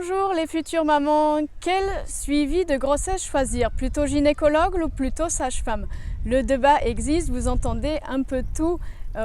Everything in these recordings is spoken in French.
Bonjour les futures mamans, quel suivi de grossesse choisir? Plutôt gynécologue ou plutôt sage-femme? Le débat existe, vous entendez un peu tout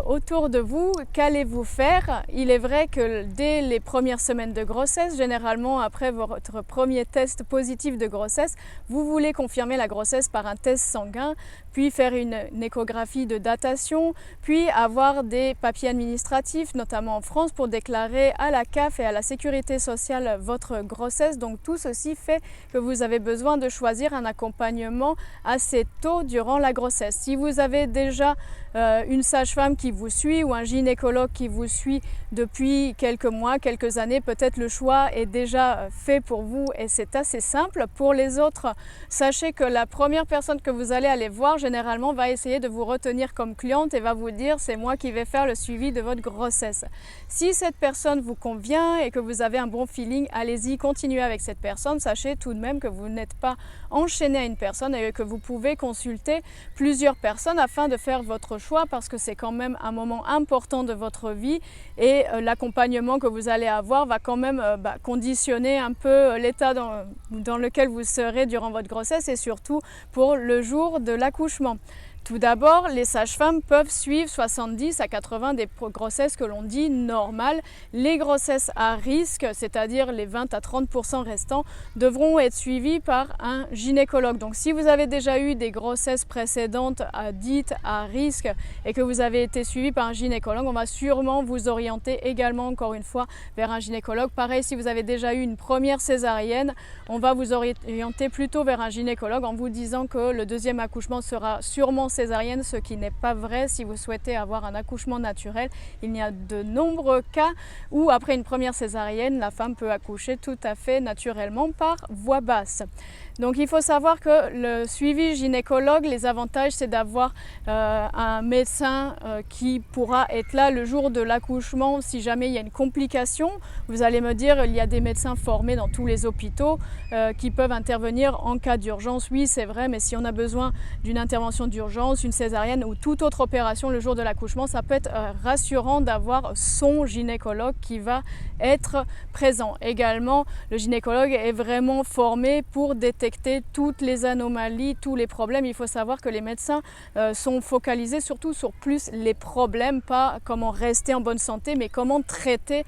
autour de vous. Qu'allez-vous faire? Il est vrai que dès les premières semaines de grossesse, généralement après votre premier test positif de grossesse, vous voulez confirmer la grossesse par un test sanguin, puis faire une échographie de datation, puis avoir des papiers administratifs, notamment en France, pour déclarer à la CAF et à la Sécurité sociale votre grossesse. Donc tout ceci fait que vous avez besoin de choisir un accompagnement assez tôt durant la grossesse. Si vous avez déjà une sage-femme qui vous suit ou un gynécologue qui vous suit depuis quelques mois, quelques années, peut-être le choix est déjà fait pour vous et c'est assez simple. Pour les autres, sachez que la première personne que vous allez aller voir généralement va essayer de vous retenir comme cliente et va vous dire c'est moi qui vais faire le suivi de votre grossesse. Si cette personne vous convient et que vous avez un bon feeling, allez-y, continuez avec cette personne. Sachez tout de même que vous n'êtes pas enchaîné à une personne et que vous pouvez consulter plusieurs personnes afin de faire votre choix parce que c'est quand même un moment important de votre vie et l'accompagnement que vous allez avoir va quand même conditionner un peu l'état dans lequel vous serez durant votre grossesse et surtout pour le jour de l'accouchement. Tout d'abord, les sages-femmes peuvent suivre 70 à 80 des grossesses que l'on dit normales. Les grossesses à risque, c'est-à-dire les 20 à 30% restants, devront être suivies par un gynécologue. Donc si vous avez déjà eu des grossesses précédentes dites à risque et que vous avez été suivi par un gynécologue, on va sûrement vous orienter également encore une fois vers un gynécologue. Pareil, si vous avez déjà eu une première césarienne, on va vous orienter plutôt vers un gynécologue en vous disant que le deuxième accouchement sera sûrement césarienne, ce qui n'est pas vrai si vous souhaitez avoir un accouchement naturel. Il y a de nombreux cas où après une première césarienne, la femme peut accoucher tout à fait naturellement par voie basse. Donc il faut savoir que le suivi gynécologue, les avantages c'est d'avoir un médecin qui pourra être là le jour de l'accouchement si jamais il y a une complication. Vous allez me dire, il y a des médecins formés dans tous les hôpitaux qui peuvent intervenir en cas d'urgence. Oui, c'est vrai, mais si on a besoin d'une intervention d'urgence, une césarienne ou toute autre opération le jour de l'accouchement, ça peut être rassurant d'avoir son gynécologue qui va être présent. Également, le gynécologue est vraiment formé pour détecter toutes les anomalies, tous les problèmes. Il faut savoir que les médecins sont focalisés surtout sur plus les problèmes, pas comment rester en bonne santé, mais comment traiter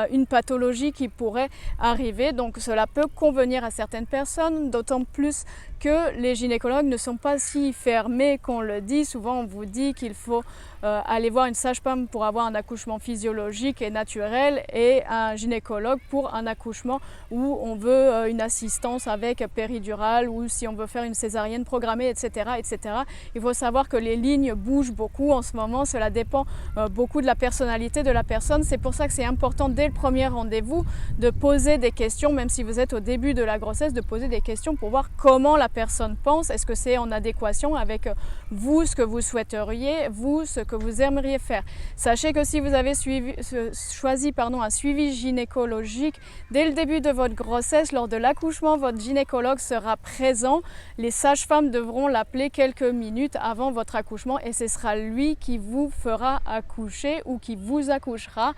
une pathologie qui pourrait arriver. Donc cela peut convenir à certaines personnes, d'autant plus que les gynécologues ne sont pas si fermés qu'on le dit. Souvent on vous dit qu'il faut aller voir une sage-femme pour avoir un accouchement physiologique et naturel et un gynécologue pour un accouchement où on veut une assistance avec péridurale ou si on veut faire une césarienne programmée, etc., etc. Il faut savoir que les lignes bougent beaucoup en ce moment, cela dépend beaucoup de la personnalité de la personne. C'est pour ça que c'est important dès le premier rendez-vous de poser des questions, même si vous êtes au début de la grossesse, de poser des questions pour voir comment la personne pense. Est-ce que c'est en adéquation avec vous, ce que vous souhaiteriez, vous, ce que vous aimeriez faire. Sachez que si vous avez choisi un suivi gynécologique dès le début de votre grossesse, lors de l'accouchement, votre gynécologue sera présent. Les sages-femmes devront l'appeler quelques minutes avant votre accouchement et ce sera lui qui vous fera accoucher ou qui vous accouchera.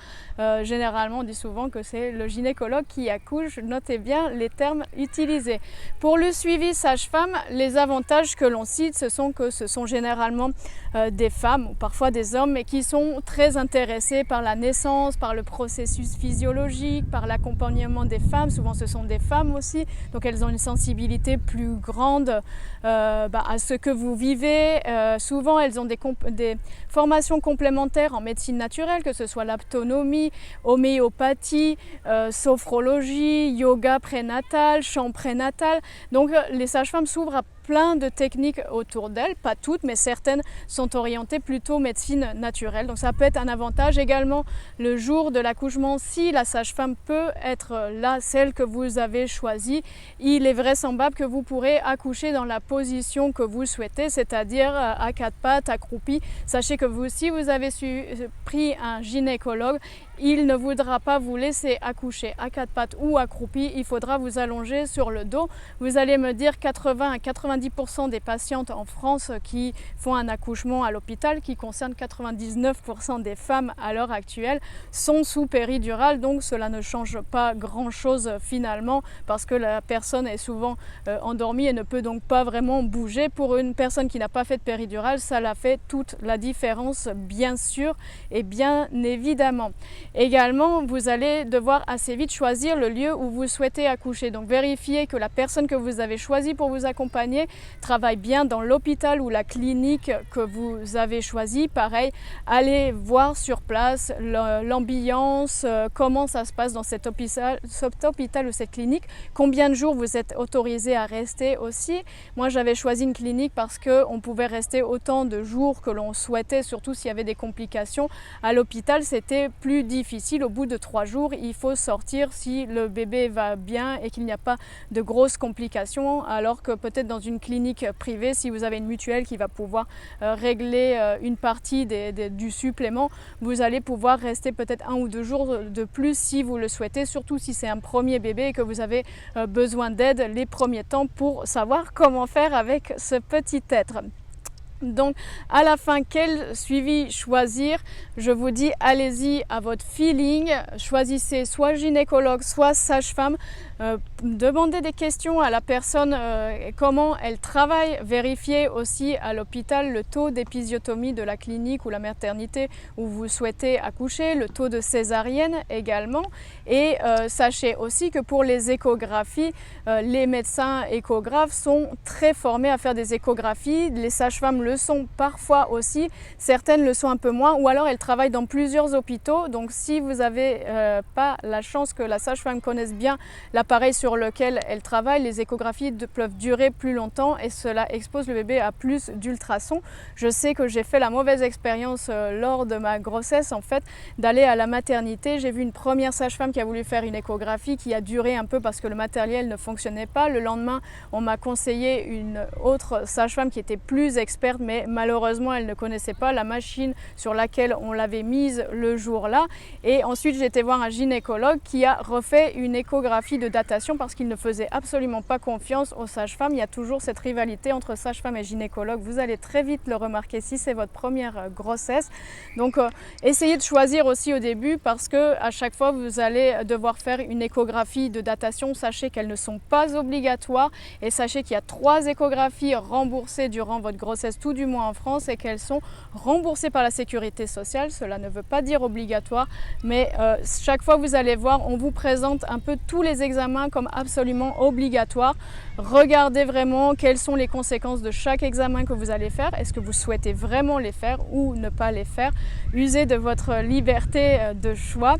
Généralement, on dit souvent que c'est le gynécologue qui accouche. Notez bien les termes utilisés. Pour le suivi sage-femme, les avantages que l'on cite, ce sont généralement des femmes ou parfois des hommes, mais qui sont très intéressés par la naissance, par le processus physiologique, par l'accompagnement des femmes. Souvent ce sont des femmes aussi, donc elles ont une sensibilité plus grande à ce que vous vivez. Souvent elles ont des formations complémentaires en médecine naturelle, que ce soit l'autonomie, homéopathie, sophrologie, yoga prénatal, chant prénatal. Donc les sages-femmes s'ouvrent à plein de techniques autour d'elles, pas toutes, mais certaines sont orientées plutôt médecine naturelle. Donc ça peut être un avantage également le jour de l'accouchement. Si la sage-femme peut être là, celle que vous avez choisie, il est vraisemblable que vous pourrez accoucher dans la position que vous souhaitez, c'est-à-dire à quatre pattes, accroupi. Sachez que si vous avez pris un gynécologue, il ne voudra pas vous laisser accoucher à quatre pattes ou accroupi, il faudra vous allonger sur le dos. Vous allez me dire 80 à 90 90% des patientes en France qui font un accouchement à l'hôpital, qui concerne 99% des femmes à l'heure actuelle, sont sous péridurale. Donc cela ne change pas grand-chose finalement parce que la personne est souvent endormie et ne peut donc pas vraiment bouger. Pour une personne qui n'a pas fait de péridurale, ça la fait toute la différence, bien sûr et bien évidemment. Également, vous allez devoir assez vite choisir le lieu où vous souhaitez accoucher. Donc vérifiez que la personne que vous avez choisie pour vous accompagner travaille bien dans l'hôpital ou la clinique que vous avez choisi. Pareil, allez voir sur place l'ambiance, comment ça se passe dans cet hôpital ou cette clinique, combien de jours vous êtes autorisé à rester aussi. Moi j'avais choisi une clinique parce qu'on pouvait rester autant de jours que l'on souhaitait, surtout s'il y avait des complications. À l'hôpital c'était plus difficile, au bout de 3 jours il faut sortir si le bébé va bien et qu'il n'y a pas de grosses complications, alors que peut-être dans une clinique privée, si vous avez une mutuelle qui va pouvoir régler une partie du supplément, vous allez pouvoir rester peut-être 1 ou 2 jours de plus si vous le souhaitez, surtout si c'est un premier bébé et que vous avez besoin d'aide les premiers temps pour savoir comment faire avec ce petit être. Donc à la fin, quel suivi choisir? Je vous dis, allez-y à votre feeling, choisissez soit gynécologue, soit sage-femme, demandez des questions à la personne, comment elle travaille, vérifiez aussi à l'hôpital le taux d'épisiotomie de la clinique ou la maternité où vous souhaitez accoucher, le taux de césarienne également, et sachez aussi que pour les échographies, les médecins échographes sont très formés à faire des échographies, les sages-femmes le sont parfois aussi, certaines le sont un peu moins, ou alors elles travaillent dans plusieurs hôpitaux. Donc si vous n'avez pas la chance que la sage-femme connaisse bien l'appareil sur lequel elle travaille, les échographies peuvent durer plus longtemps et cela expose le bébé à plus d'ultrasons. Je sais que j'ai fait la mauvaise expérience lors de ma grossesse en fait, d'aller à la maternité. J'ai vu une première sage-femme qui a voulu faire une échographie qui a duré un peu parce que le matériel ne fonctionnait pas. Le lendemain, on m'a conseillé une autre sage-femme qui était plus experte, mais malheureusement elle ne connaissait pas la machine sur laquelle on l'avait mise le jour-là. Et ensuite j'ai été voir un gynécologue qui a refait une échographie de datation parce qu'il ne faisait absolument pas confiance aux sages-femmes. Il y a toujours cette rivalité entre sage-femme et gynécologue. Vous allez très vite le remarquer si c'est votre première grossesse. Donc essayez de choisir aussi au début parce que à chaque fois vous allez devoir faire une échographie de datation. Sachez qu'elles ne sont pas obligatoires et sachez qu'il y a 3 échographies remboursées durant votre grossesse, tout du moins en France, et qu'elles sont remboursées par la sécurité sociale. Cela ne veut pas dire obligatoire, mais chaque fois vous allez voir, on vous présente un peu tous les examens comme absolument obligatoires. Regardez vraiment quelles sont les conséquences de chaque examen que vous allez faire. Est-ce que vous souhaitez vraiment les faire ou ne pas les faire? Usez de votre liberté de choix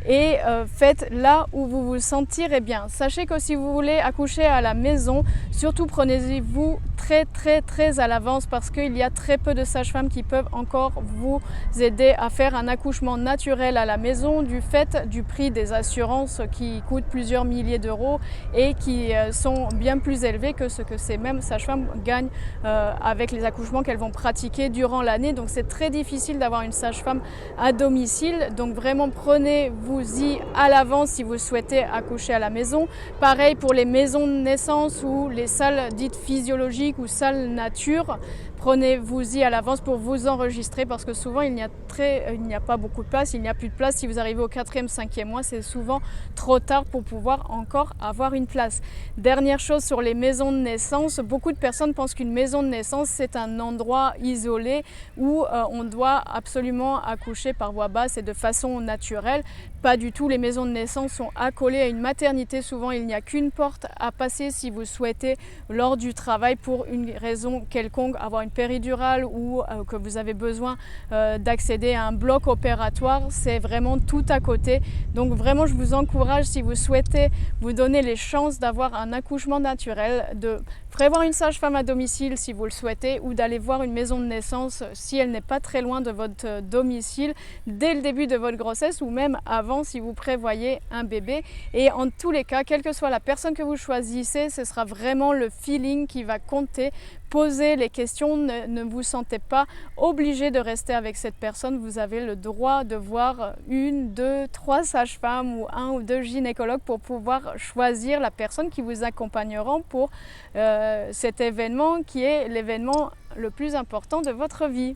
et faites là où vous vous sentirez bien. Sachez que si vous voulez accoucher à la maison, surtout prenez-vous très à l'avance parce qu'il y a très peu de sages-femmes qui peuvent encore vous aider à faire un accouchement naturel à la maison du fait du prix des assurances qui coûtent plusieurs milliers d'euros et qui sont bien plus élevés que ce que ces mêmes sages-femmes gagnent avec les accouchements qu'elles vont pratiquer durant l'année. Donc c'est très difficile d'avoir une sage-femme à domicile. Donc vraiment prenez-vous-y à l'avance si vous souhaitez accoucher à la maison. Pareil pour les maisons de naissance ou les salles dites physiologiques ou salles nature. Prenez-vous-y à l'avance pour vous enregistrer parce que souvent il n'y a pas beaucoup de place, il n'y a plus de place. Si vous arrivez au 4e, 5e mois, c'est souvent trop tard pour pouvoir encore avoir une place. Dernière chose sur les maisons de naissance, beaucoup de personnes pensent qu'une maison de naissance c'est un endroit isolé où on doit absolument accoucher par voie basse et de façon naturelle. Pas du tout, les maisons de naissance sont accolées à une maternité. Souvent il n'y a qu'une porte à passer si vous souhaitez lors du travail pour une raison quelconque avoir une péridurale ou que vous avez besoin d'accéder à un bloc opératoire, c'est vraiment tout à côté. Donc vraiment je vous encourage, si vous souhaitez vous donner les chances d'avoir un accouchement naturel, de prévoir une sage-femme à domicile si vous le souhaitez ou d'aller voir une maison de naissance si elle n'est pas très loin de votre domicile dès le début de votre grossesse ou même avant si vous prévoyez un bébé. Et en tous les cas, quelle que soit la personne que vous choisissez, ce sera vraiment le feeling qui va compter posez les questions, ne vous sentez pas obligé de rester avec cette personne. Vous avez le droit de voir 1, 2, 3 sages-femmes ou 1 ou 2 gynécologues pour pouvoir choisir la personne qui vous accompagneront pour cet événement qui est l'événement le plus important de votre vie.